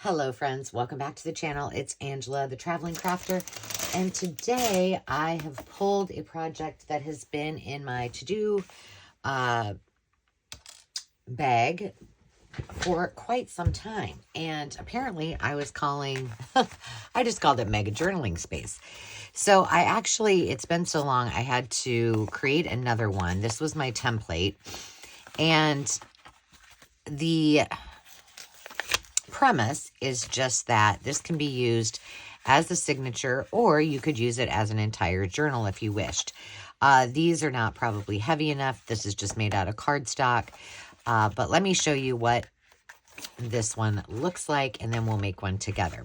Hello friends, welcome back to the channel. It's Angela, the Traveling Crafter, and today I have pulled a project that has been in my to-do bag for quite some time, and apparently I was calling, I just called it Mega Journaling Space. So it's been so long, I had to create another one. This was my template, and the premise is just that this can be used as a signature, or you could use it as an entire journal if you wished. These are not probably heavy enough. This is just made out of cardstock. But let me show you what this one looks like, and then we'll make one together.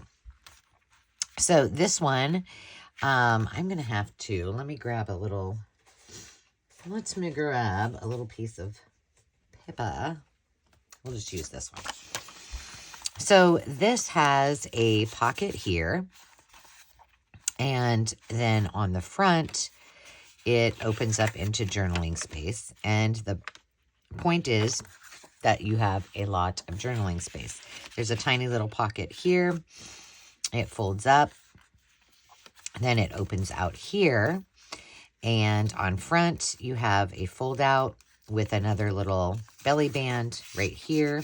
So this one, I'm going to have to, let me grab a little piece of paper. We'll just use this one. So this has a pocket here, and then on the front, it opens up into journaling space. And the point is that you have a lot of journaling space. There's a tiny little pocket here. It folds up. Then it opens out here. And on front, you have a fold out with another little belly band right here.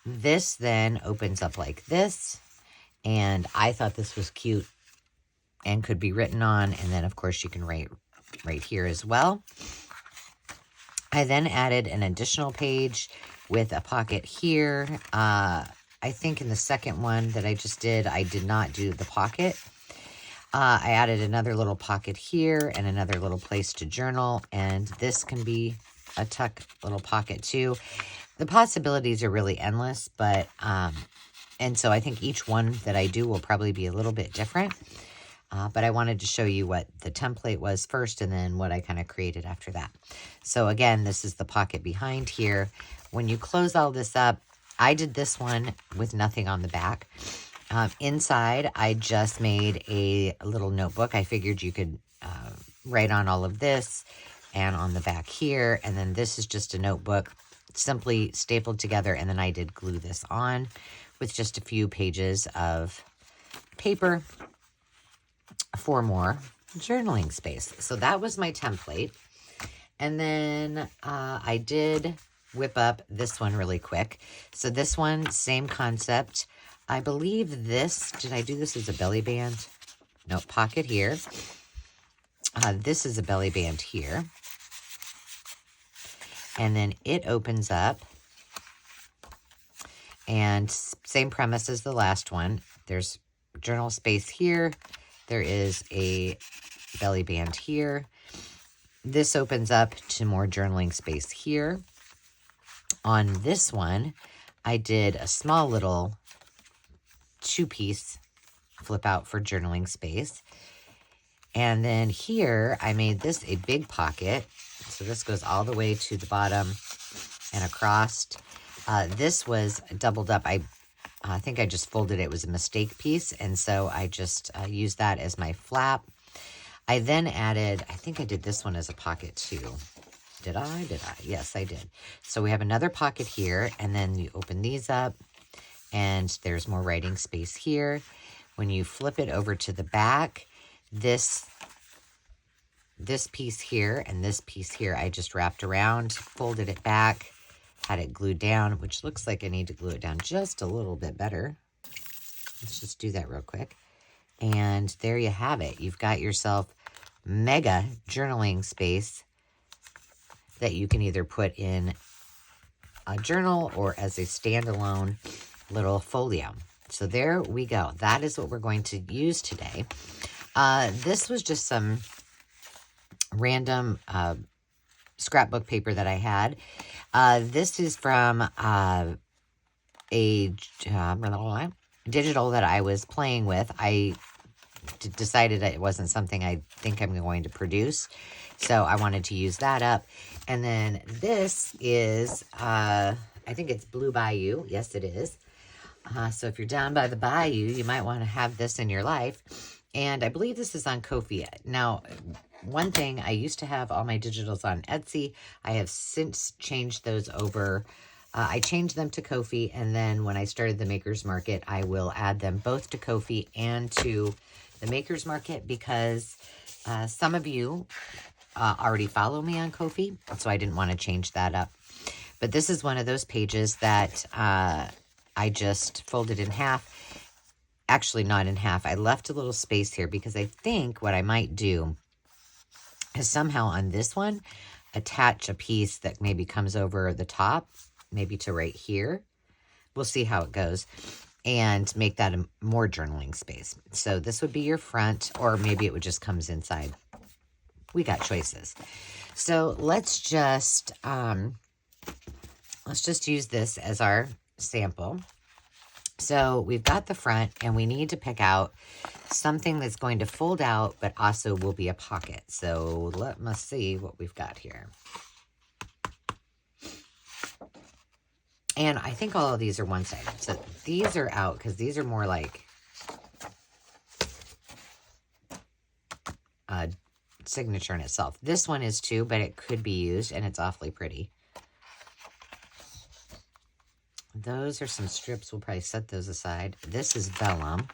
This then opens up like this, and I thought this was cute and could be written on, and then of course you can write right here as well. I then added an additional page with a pocket here. I think in the second one that I just did, I did not do the pocket. I added another little pocket here and another little place to journal, and this can be a tuck little pocket too. The possibilities are really endless, but, and so I think each one that I do will probably be a little bit different. But I wanted to show you what the template was first, and then what I kind of created after that. So again, this is the pocket behind here. When you close all this up, I did this one with nothing on the back. Inside, I just made a little notebook. I figured you could write on all of this and on the back here. And then this is just a notebook, simply stapled together, and then I did glue this on with just a few pages of paper for more journaling space. So that was my template. And then I did whip up this one really quick. So this one, same concept. I believe this, did I do this as a belly band? No, pocket here. This is a belly band here. And then it opens up, and same premise as the last one. There's journal space here. There is a belly band here. This opens up to more journaling space here. On this one, I did a small little two-piece flip out for journaling space. And then here, I made this a big pocket. So this goes all the way to the bottom and across. This was doubled up. I think I just folded it. It was a mistake piece, and so I just used that as my flap. I then added, I think I did this one as a pocket too. Did I? Yes, I did. So we have another pocket here, and then you open these up, and there's more writing space here. When you flip it over to the back, this piece here and this piece here, I just wrapped around, folded it back, had it glued down, which looks like I need to glue it down just a little bit better. Let's just do that real quick. And there you have it. You've got yourself mega journaling space that you can either put in a journal or as a standalone little folio. So there we go. That is what we're going to use today. This was just some random scrapbook paper that I had. This is from a digital that I was playing with. I decided that it wasn't something I think I'm going to produce, so I wanted to use that up. And then this is, I think it's Blue Bayou. Yes, it is. So if you're down by the bayou, you might want to have this in your life. And I believe this is on Ko-fi. Now, one thing, I used to have all my digitals on Etsy. I have since changed those over I changed them to Ko-fi, and then when I started the Maker's Market, I will add them both to Ko-fi and to the Maker's Market because some of you already follow me on Ko-fi, so I didn't want to change that up. But this is one of those pages that I just folded in half. Actually, not in half. I left a little space here because I think what I might do is somehow on this one, attach a piece that maybe comes over the top, maybe to right here. We'll see how it goes. And make that a more journaling space. So this would be your front, or maybe it would just comes inside. We got choices. So let's just use this as our sample. So we've got the front, and we need to pick out something that's going to fold out, but also will be a pocket. So let us see what we've got here. And I think all of these are one-sided. So these are out because these are more like a signature in itself. This one is too, but it could be used, and it's awfully pretty. Those are some strips. We'll probably set those aside. This is vellum.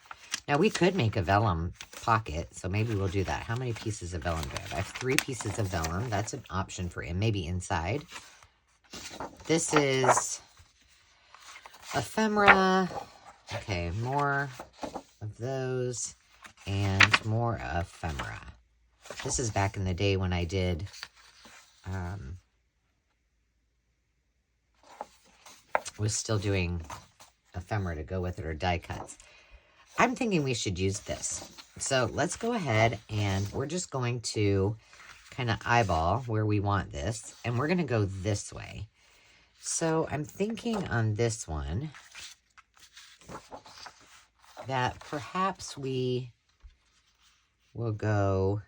Now, we could make a vellum pocket, so maybe we'll do that. How many pieces of vellum do I have? I have 3 pieces of vellum. That's an option for maybe inside. This is ephemera. Okay, more of those and more ephemera. This is back in the day when I did was still doing ephemera to go with it, or die cuts. I'm thinking we should use this. So let's go ahead, and we're just going to kind of eyeball where we want this, and we're going to go this way. So I'm thinking on this one that perhaps we will go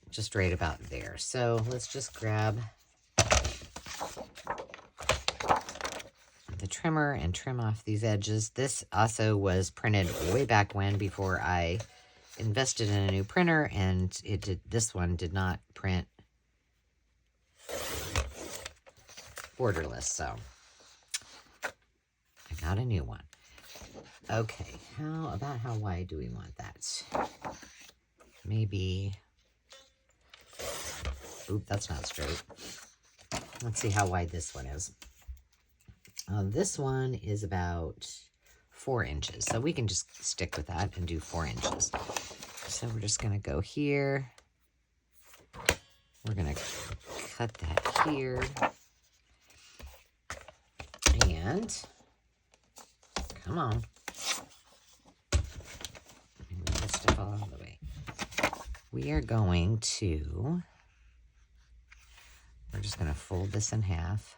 just right about there. So let's just grab the trimmer and trim off these edges. This also was printed way back when, before I invested in a new printer, and this one did not print borderless, so I got a new one. Okay, how wide do we want that? Maybe, oop, that's not straight. Let's see how wide this one is. This one is about 4 inches, so we can just stick with that and do 4 inches. So we're just going to go here. We're going to cut that here. And, come on. Move that stuff all out of the way. We are going to, we're just going to fold this in half.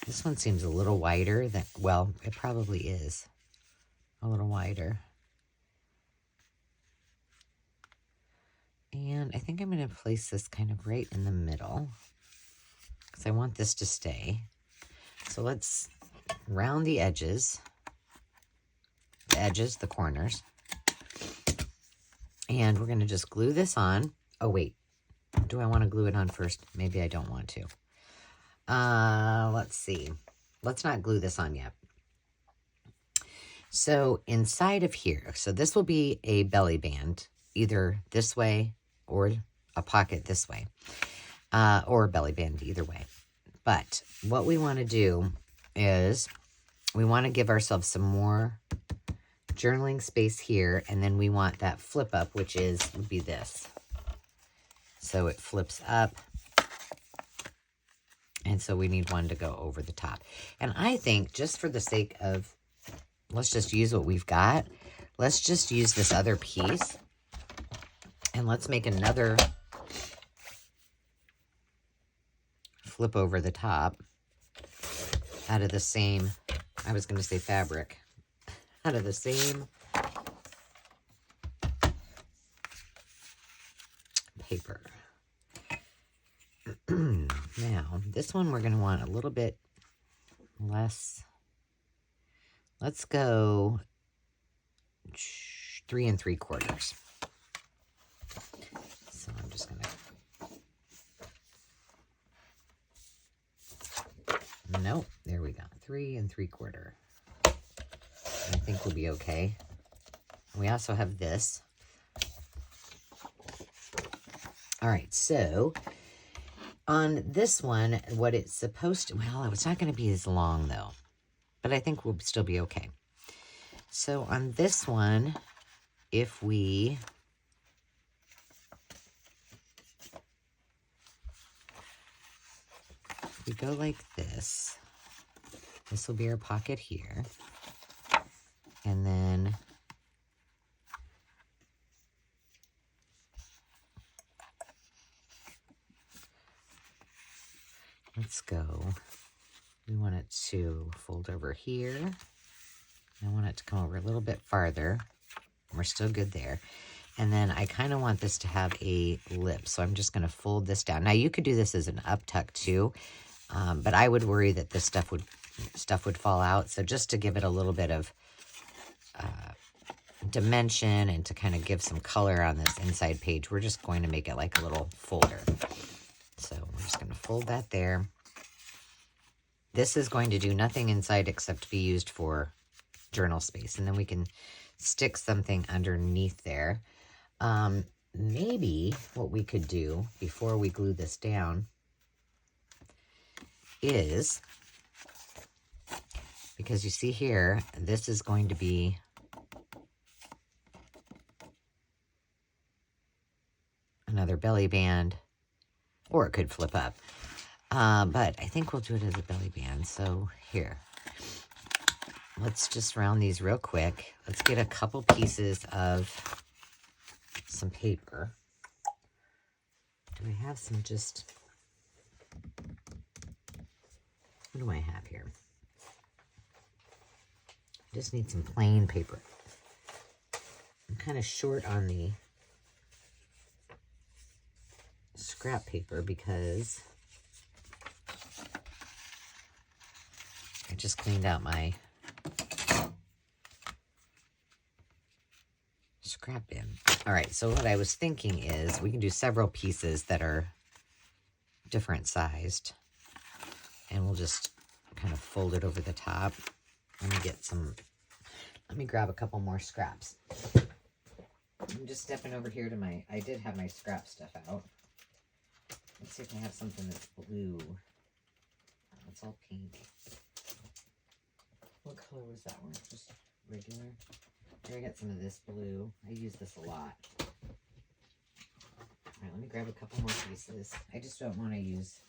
This one seems a little wider than, well, it probably is a little wider. And I think I'm going to place this kind of right in the middle because I want this to stay. So let's round the edges, the corners. And we're going to just glue this on. Oh, wait. Do I want to glue it on first? Maybe I don't want to. Let's see. Let's not glue this on yet. So inside of here, so this will be a belly band, either this way or a pocket this way, or a belly band either way. But what we want to do is we want to give ourselves some more journaling space here, and then we want that flip up, which would be this. So it flips up. And so we need one to go over the top. And I think, just for the sake of, let's just use what we've got. Let's just use this other piece. And let's make another flip over the top out of the same, I was going to say fabric, out of the same paper. Now, this one we're going to want a little bit less. Let's go 3 3/4. So on just going to... Nope, there we go. 3 3/4. I think we'll be okay. We also have this. All right, so on this one, what it's supposed to... Well, it's not going to be as long, though. But I think we'll still be okay. So on this one, if we... we go like this, this will be our pocket here, and then let's go, we want it to fold over here, I want it to come over a little bit farther, we're still good there, and then I kind of want this to have a lip, so I'm just going to fold this down. Now you could do this as an up tuck too, but I would worry that this stuff would fall out. So just to give it a little bit of dimension and to kind of give some color on this inside page, we're just going to make it like a little folder. So we're just going to fold that there. This is going to do nothing inside except to be used for journal space. And then we can stick something underneath there. Maybe what we could do before we glue this down is, because you see here, this is going to be another belly band, or it could flip up. But I think we'll do it as a belly band. So here, let's just round these real quick. Let's get a couple pieces of some paper. Do I have some just... What do I have here? I just need some plain paper. I'm kind of short on the scrap paper because I just cleaned out my scrap bin. All right, so what I was thinking is we can do several pieces that are different sized. And we'll just kind of fold it over the top. Let me grab a couple more scraps. I'm just stepping over here to I did have my scrap stuff out. Let's see if I have something that's blue. Oh, it's all pink. What color was that one? Just regular? Here, I got some of this blue. I use this a lot. All right, let me grab a couple more pieces. I just don't want to use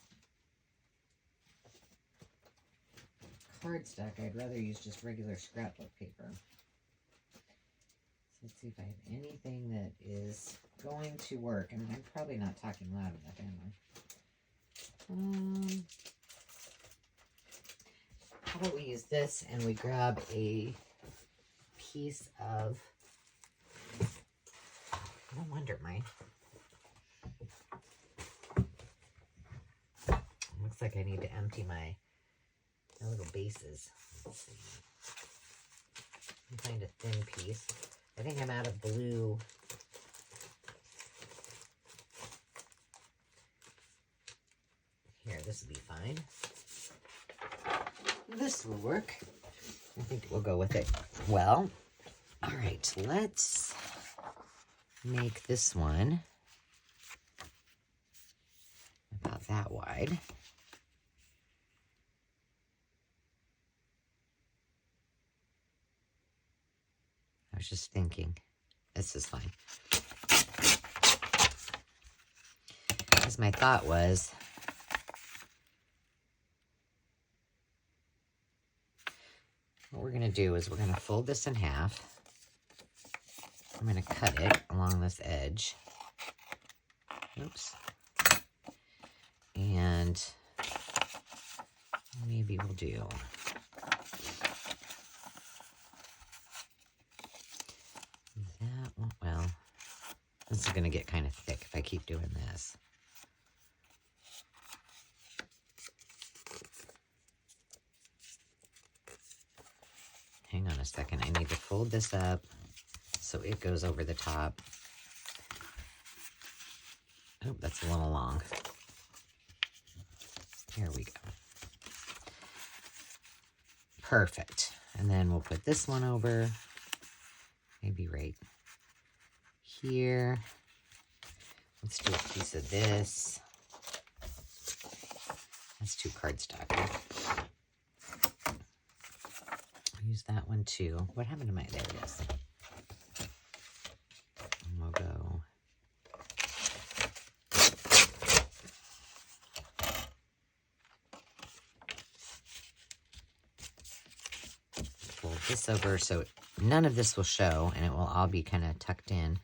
cardstock. I'd rather use just regular scrapbook paper. So let's see if I have anything that is going to work. And I'm probably not talking loud enough, am I? How about we use this and we grab a piece of... No wonder looks like I need to empty my little bases. Let's see. Find a thin piece. I think I'm out of blue. Here, this will be fine. This will work. I think we'll go with it. Well, all right, let's make this one about that wide. I was just thinking, this is fine. Because my thought was, what we're going to do is we're going to fold this in half. I'm going to cut it along this edge. Oops. And maybe we'll do that one. Well, this is going to get kind of thick if I keep doing this. Hang on a second. I need to fold this up so it goes over the top. Oh, that's a little long. Here we go. Perfect. And then we'll put this one over, maybe right here. Let's do a piece of this. That's too cardstock. Use that one too. What happened to my, there it is. And we'll go. Fold this over so none of this will show and it will all be kind of tucked in.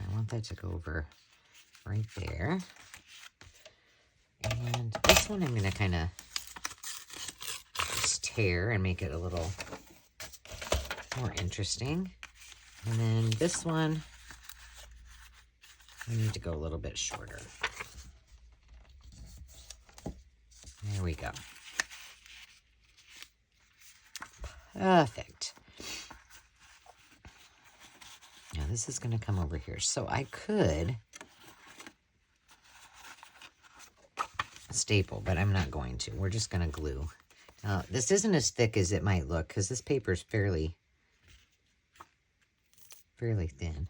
I want that to go over right there. And this one I'm going to kind of just tear and make it a little more interesting. And then this one, we need to go a little bit shorter. There we go. Perfect. Now this is going to come over here. So I could staple, but I'm not going to. We're just going to glue. Now, this isn't as thick as it might look because this paper is fairly thin.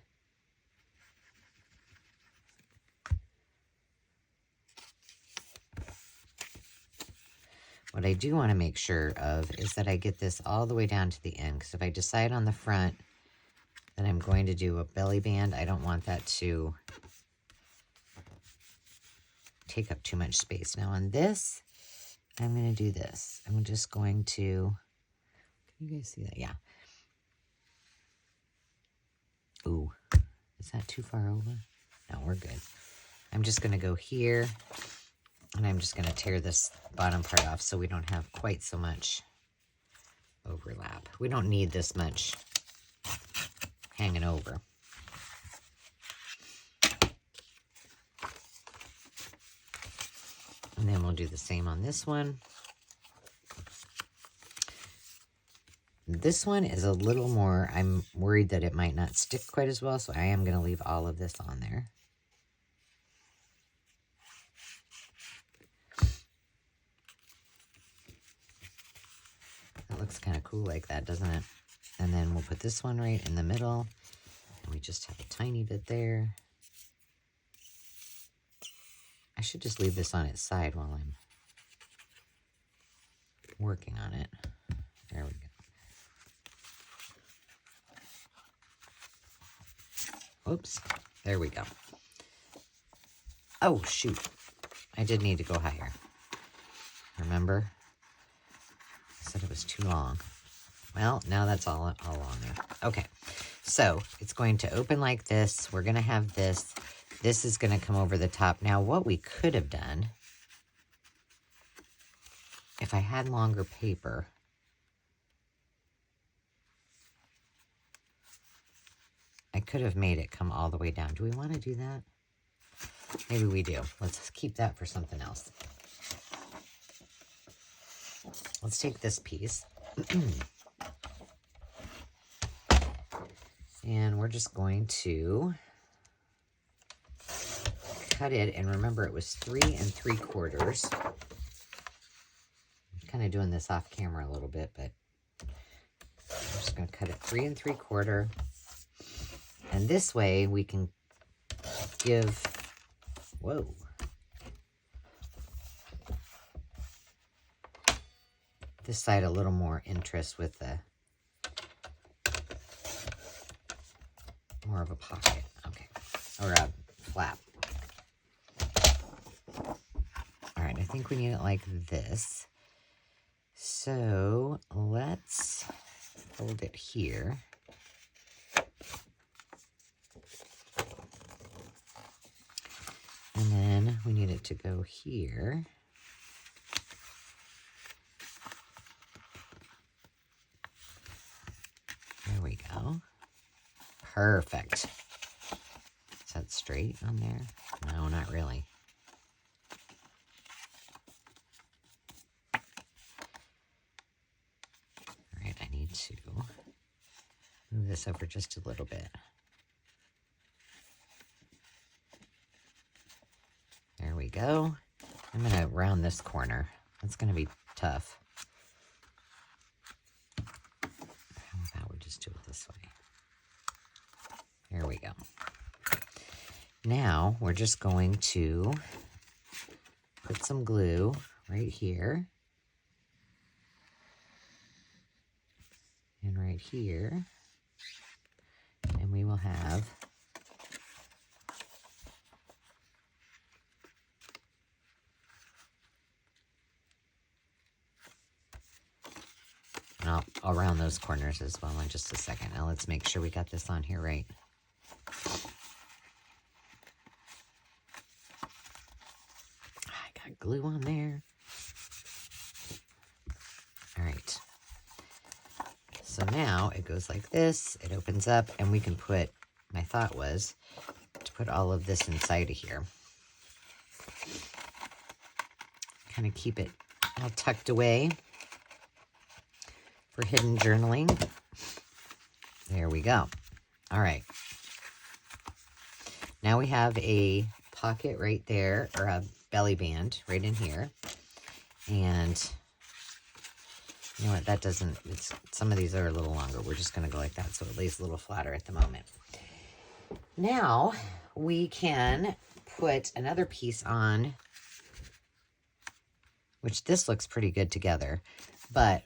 What I do want to make sure of is that I get this all the way down to the end, because if I decide on the front that I'm going to do a belly band, I don't want that to take up too much space. Now on this, I'm going to do this. I'm just going to, can you guys see that? Yeah. Ooh, is that too far over? No, we're good. I'm just going to go here, and I'm just going to tear this bottom part off so we don't have quite so much overlap. We don't need this much hanging over. And then we'll do the same on this one. This one is a little more, I'm worried that it might not stick quite as well, so I am going to leave all of this on there. That looks kind of cool like that, doesn't it? And then we'll put this one right in the middle. And we just have a tiny bit there. I should just leave this on its side while I'm working on it. There we go. Oops. There we go. Oh, shoot. I did need to go higher. Remember? I said it was too long. Well, now that's all on there. Okay. So it's going to open like this. We're going to have this. This is going to come over the top. Now, what we could have done, if I had longer paper, I could have made it come all the way down. Do we want to do that? Maybe we do. Let's keep that for something else. Let's take this piece. And we're just going to cut it, and remember it was 3 3/4. I'm kind of doing this off camera a little bit, but I'm just going to cut it 3 3/4. And this way we can give, whoa. This side a little more interest with the, more of a pocket, okay, or a flap. All right, I think we need it like this. So let's hold it here. And then we need it to go here. There we go. Perfect. Is that straight on there? No, not really. All right, I need to move this over just a little bit. go. I'm going to round this corner. That's going to be tough. How about we just do it this way? There we go. Now we're just going to put some glue right here. And right here. And we will have and I'll round those corners as well in just a second. Now let's make sure we got this on here right. I got glue on there. All right. So now it goes like this. It opens up and we can put, my thought was to put all of this inside of here. Kind of keep it all tucked away for hidden journaling. There we go. All right. Now we have a pocket right there, or a belly band right in here. And you know what, that doesn't, some of these are a little longer. We're just going to go like that so it lays a little flatter at the moment. Now we can put another piece on, which this looks pretty good together, but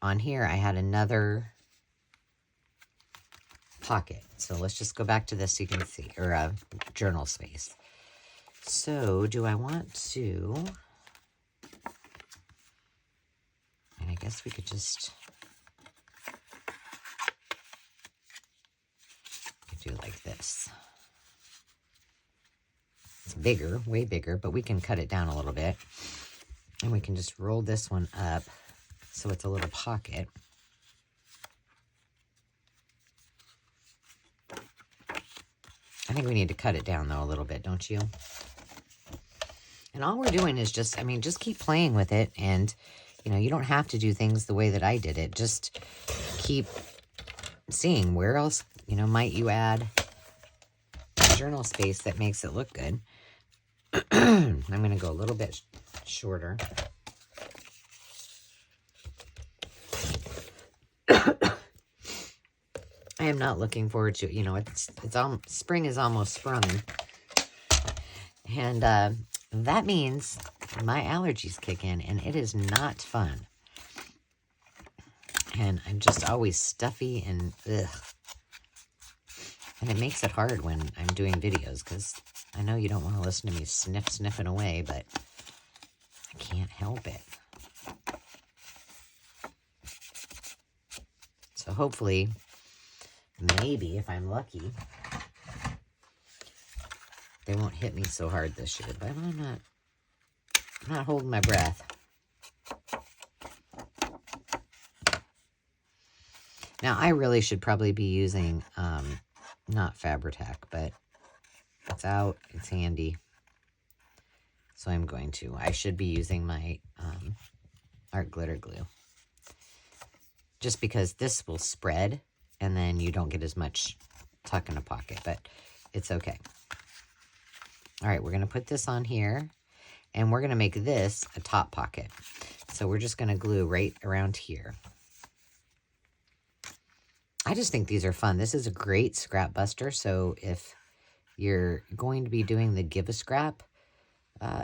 on here I had another pocket. So let's just go back to this so you can see, or a journal space. So do I want to, and I guess we could just do it like this. It's bigger, way bigger, but we can cut it down a little bit. And we can just roll this one up so it's a little pocket. I think we need to cut it down though a little bit, don't you? And all we're doing is just, I mean, just keep playing with it. And, you know, you don't have to do things the way that I did it. Just keep seeing where else, you know, might you add a journal space that makes it look good. I'm going to go a little bit shorter. I am not looking forward to it. You know, spring is almost sprung. And that means my allergies kick in, and it is not fun. And I'm just always stuffy and ugh. And it makes it hard when I'm doing videos, because I know you don't want to listen to me sniffing away, but I can't help it. So hopefully, maybe if I'm lucky, they won't hit me so hard this year. But I'm not holding my breath. Now I really should probably be using not Fabri-Tac, but it's out, it's handy. So I'm going to. I should be using my art glitter glue. Just because this will spread and then you don't get as much tuck in a pocket, but it's okay. All right, we're going to put this on here and we're going to make this a top pocket. So we're just going to glue right around here. I just think these are fun. This is a great scrap buster. So if you're going to be doing the Give a Scrap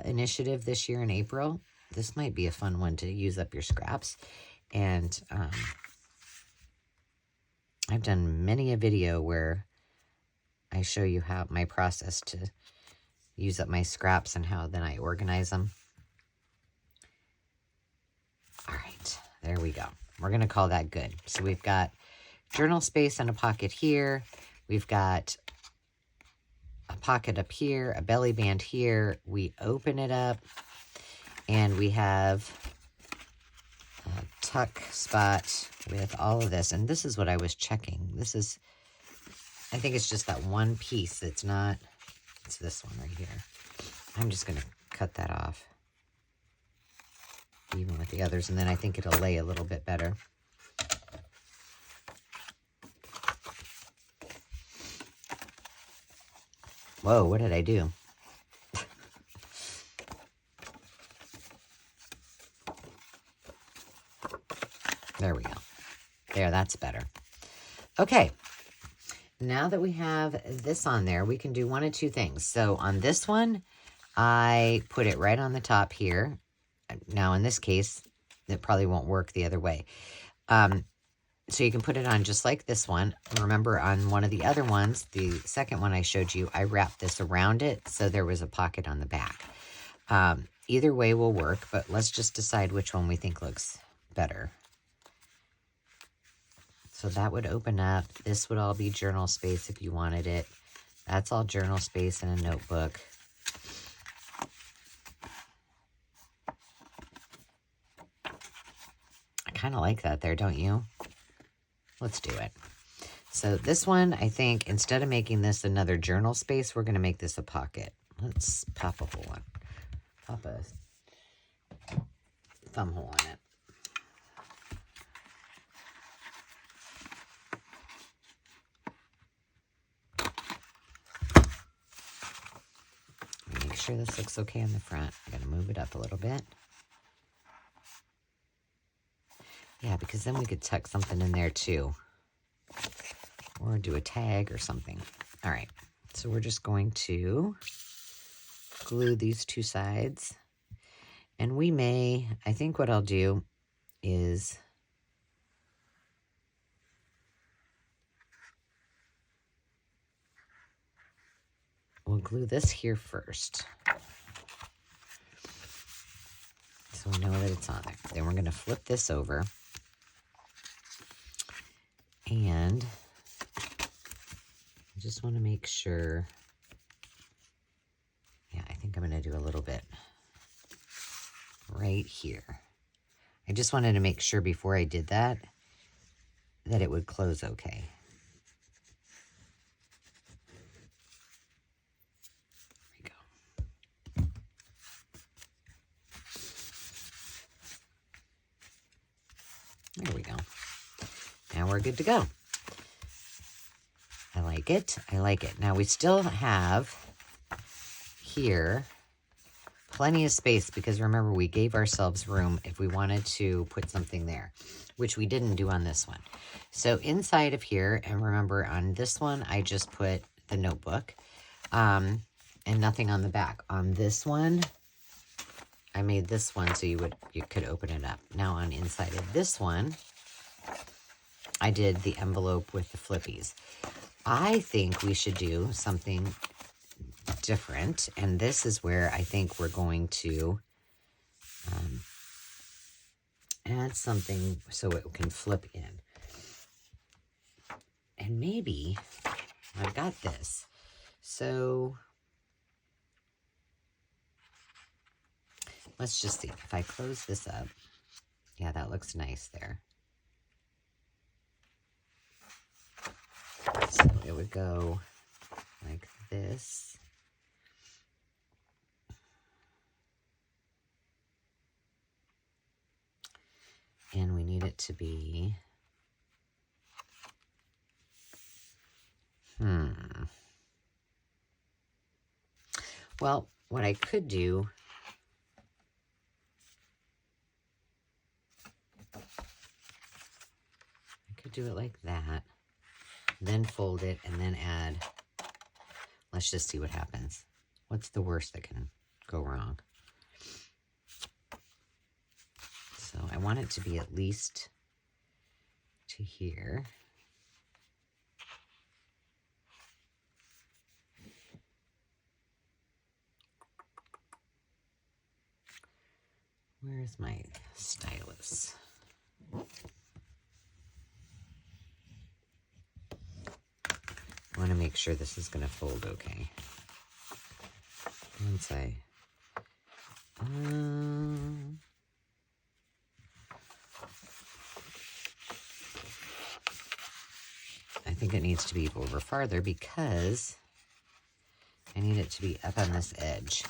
initiative this year in April, this might be a fun one to use up your scraps. And I've done many a video where I show you how my process to use up my scraps and how then I organize them. All right, there we go. We're going to call that good. So we've got journal space and a pocket here. We've got a pocket up here, a belly band here. We open it up and we have a tuck spot with all of this. And this is what I was checking. This is, I think it's just that one piece. It's not, it's this one right here. I'm just going to cut that off, even with the others. And then I think it'll lay a little bit better. Whoa, what did I do? There we go. There, that's better. Okay. Now that we have this on there, we can do one of two things. So on this one, I put it right on the top here. Now in this case, it probably won't work the other way. So you can put it on just like this one. Remember on one of the other ones, the second one I showed you, I wrapped this around it so there was a pocket on the back. Either way will work, but let's just decide which one we think looks better. So that would open up. This would all be journal space if you wanted it. That's all journal space in a notebook. I kind of like that there, don't you? Let's do it. So this one, I think, instead of making this another journal space, we're going to make this a pocket. Let's pop a hole in. Pop a thumb hole in it. Make sure this looks okay in the front. I'm going to move it up a little bit. Yeah, because then we could tuck something in there too. Or do a tag or something. All right, so we're just going to glue these two sides. And we may, I think what I'll do is we'll glue this here first. So we know that it's on there. Then we're going to flip this over. And I just want to make sure. Yeah, I think I'm going to do a little bit right here. I just wanted to make sure before I did that it would close okay. There we go. There we go. Now we're good to go. I like it. I like it. Now we still have here plenty of space because remember we gave ourselves room if we wanted to put something there, which we didn't do on this one. So inside of here, and remember on this one, I just put the notebook and nothing on the back. On this one, I made this one so you could open it up. Now on inside of this one, I did the envelope with the flippies. I think we should do something different, and this is where I think we're going to add something so it can flip in. And maybe I've got this. So let's just see. If I close this up, yeah, that looks nice there. So it would go like this. And we need it to be, well, what I could do, I could do it like that, then fold it, and then add, let's just see what happens. What's the worst that can go wrong? So I want it to be at least to here. Where's my stylus? I want to make sure this is going to fold okay. Once I think it needs to be over farther because I need it to be up on this edge.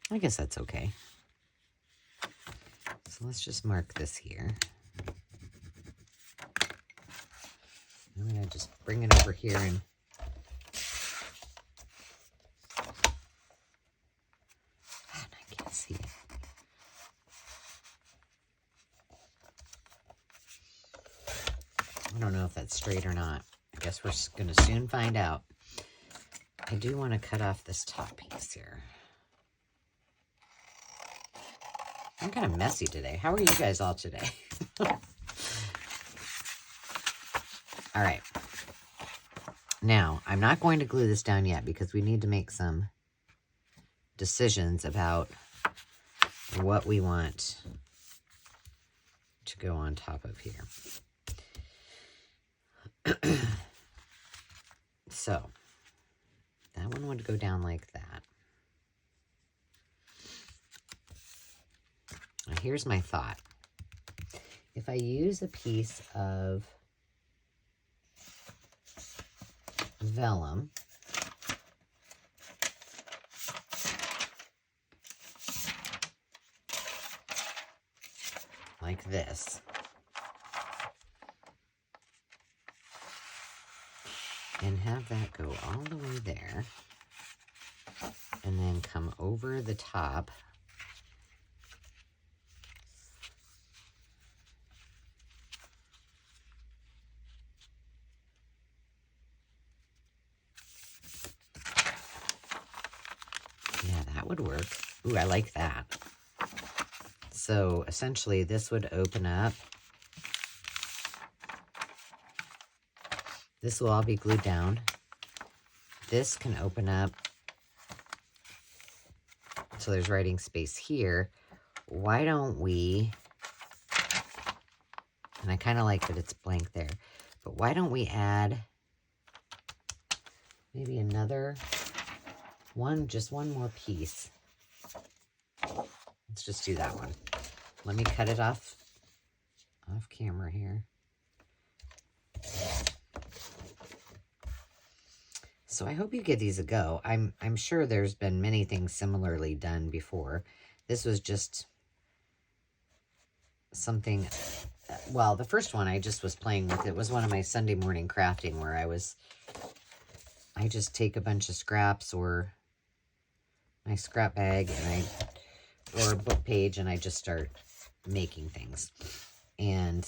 I guess that's okay. So let's just mark this here. I'm going to just bring it over here and I can't see it. I don't know if that's straight or not. I guess we're going to soon find out. I do want to cut off this top piece here. I'm kind of messy today. How are you guys all today? All right. Now, I'm not going to glue this down yet because we need to make some decisions about what we want to go on top of here. So, that one would go down like that. Now, here's my thought. If I use a piece of vellum, like this, and have that go all the way there, and then come over the top would work. Ooh, I like that. So essentially this would open up. This will all be glued down. This can open up. So there's writing space here. Why don't we, and I kind of like that it's blank there, but why don't we add maybe another one, just one more piece. Let's just do that one. Let me cut it off camera here. So I hope you give these a go. I'm sure there's been many things similarly done before. This was just something, well, the first one I just was playing with. It was one of my Sunday morning crafting where I just take a bunch of scraps or my scrap bag and or a book page, and I just start making things. And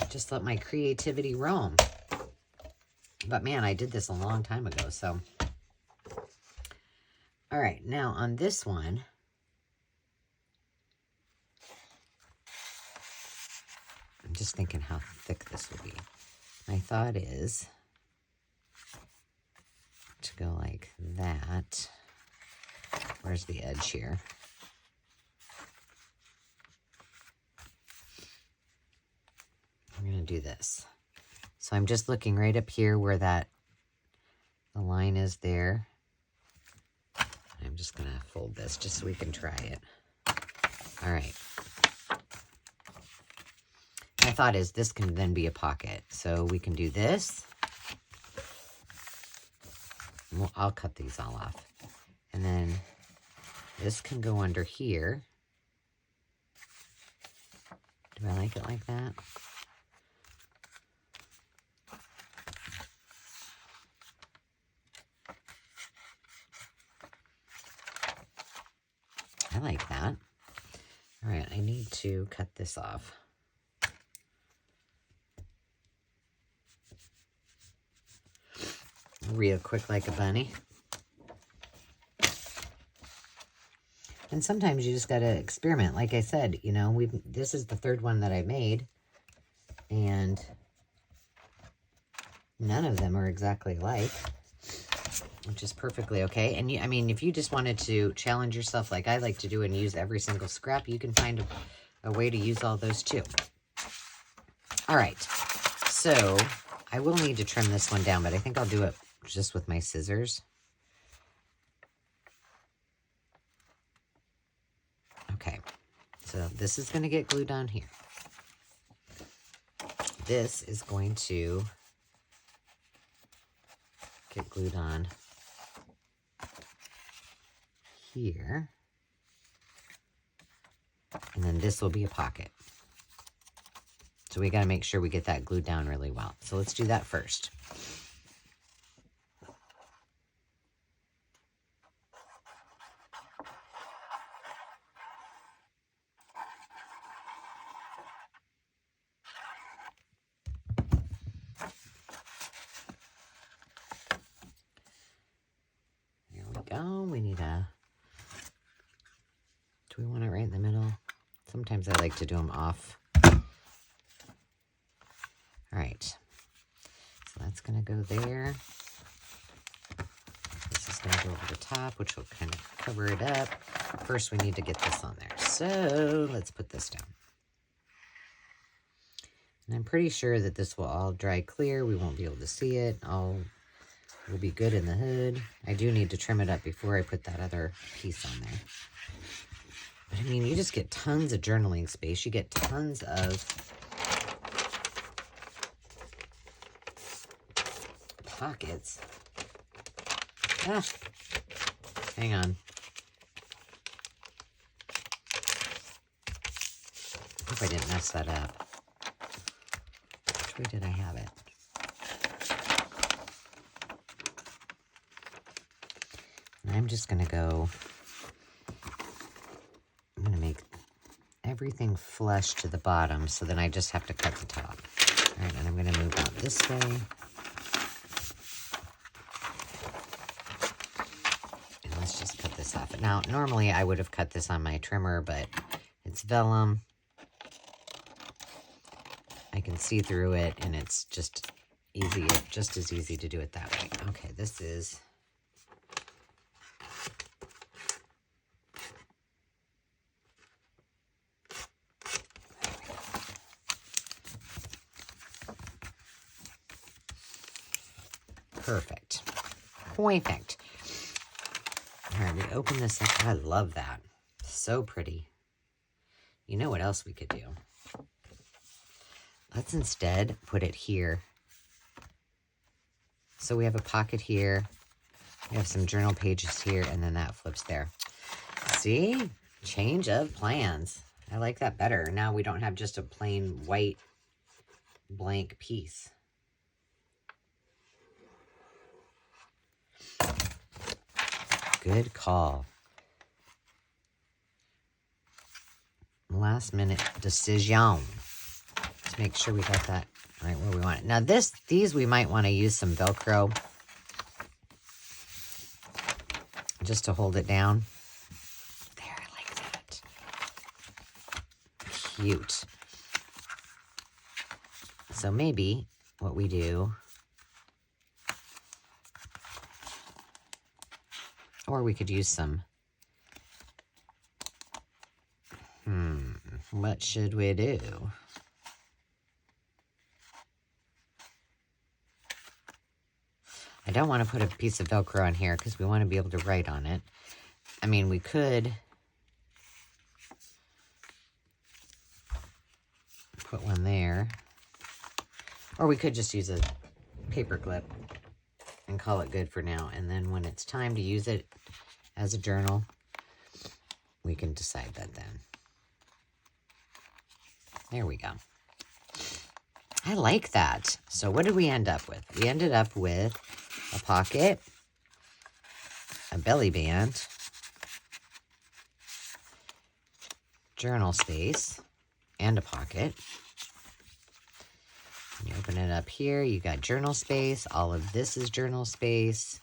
just let my creativity roam. But man, I did this a long time ago, so. All right, now on this one, I'm just thinking how thick this will be. My thought is to go like that. Where's the edge here? I'm going to do this. So I'm just looking right up here where the line is there. I'm just going to fold this just so we can try it. All right. My thought is this can then be a pocket. So we can do this. Well, I'll cut these all off. And then this can go under here. Do I like it like that? I like that. All right, I need to cut this off. Real quick like a bunny. And sometimes you just got to experiment. Like I said, you know, this is the third one that I made, and none of them are exactly alike, which is perfectly okay. And I mean, if you just wanted to challenge yourself like I like to do and use every single scrap, you can find a way to use all those too. All right, so I will need to trim this one down, but I think I'll do it just with my scissors. Okay, so this is going to get glued on here. This is going to get glued on here. And then this will be a pocket. So we got to make sure we get that glued down really well. So let's do that first. Sometimes I like to do them off. All right. So that's going to go there. This is going to go over the top, which will kind of cover it up. First, we need to get this on there. So let's put this down. And I'm pretty sure that this will all dry clear. We won't be able to see it. All will be good in the hood. I do need to trim it up before I put that other piece on there. But I mean, you just get tons of journaling space. You get tons of pockets. Ah, hang on. I hope I didn't mess that up. Which way did I have it? And I'm just going to go, I'm going to make everything flush to the bottom, so then I just have to cut the top. All right, and I'm going to move out this way. And let's just cut this off. Now, normally I would have cut this on my trimmer, but it's vellum. I can see through it, and it's just easy, just as easy to do it that way. Okay, this is... perfect. Perfect. All right, we open this up. I love that. So pretty. You know what else we could do? Let's instead put it here. So we have a pocket here. We have some journal pages here, and then that flips there. See? Change of plans. I like that better. Now we don't have just a plain white blank piece. Good call. Last minute decision. Let's make sure we got that right where we want it. Now these we might want to use some Velcro just to hold it down. There, I like that. Cute. So maybe what we do, or we could use some, what should we do? I don't want to put a piece of Velcro on here because we want to be able to write on it. I mean, we could put one there, or we could just use a paper clip and call it good for now. And then when it's time to use it as a journal, we can decide that then. There we go. I like that. So what did we end up with? We ended up with a pocket, a belly band, journal space, and a pocket. And you open it up here, you got journal space. All of this is journal space.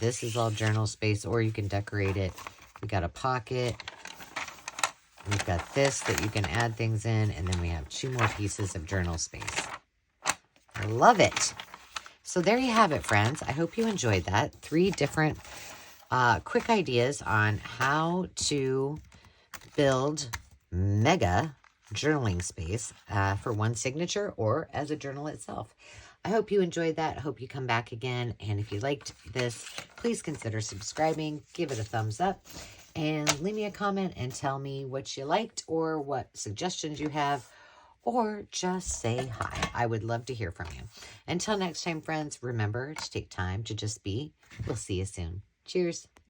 This is all journal space, or you can decorate it. We got a pocket. We've got this that you can add things in, and then we have 2 more pieces of journal space. I love it. So there you have it, friends. I hope you enjoyed that. 3 different quick ideas on how to build mega journaling space for one signature or as a journal itself. I hope you enjoyed that. I hope you come back again. And if you liked this, please consider subscribing. Give it a thumbs up. And leave me a comment and tell me what you liked or what suggestions you have, or just say hi. I would love to hear from you. Until next time, friends, remember to take time to just be. We'll see you soon. Cheers.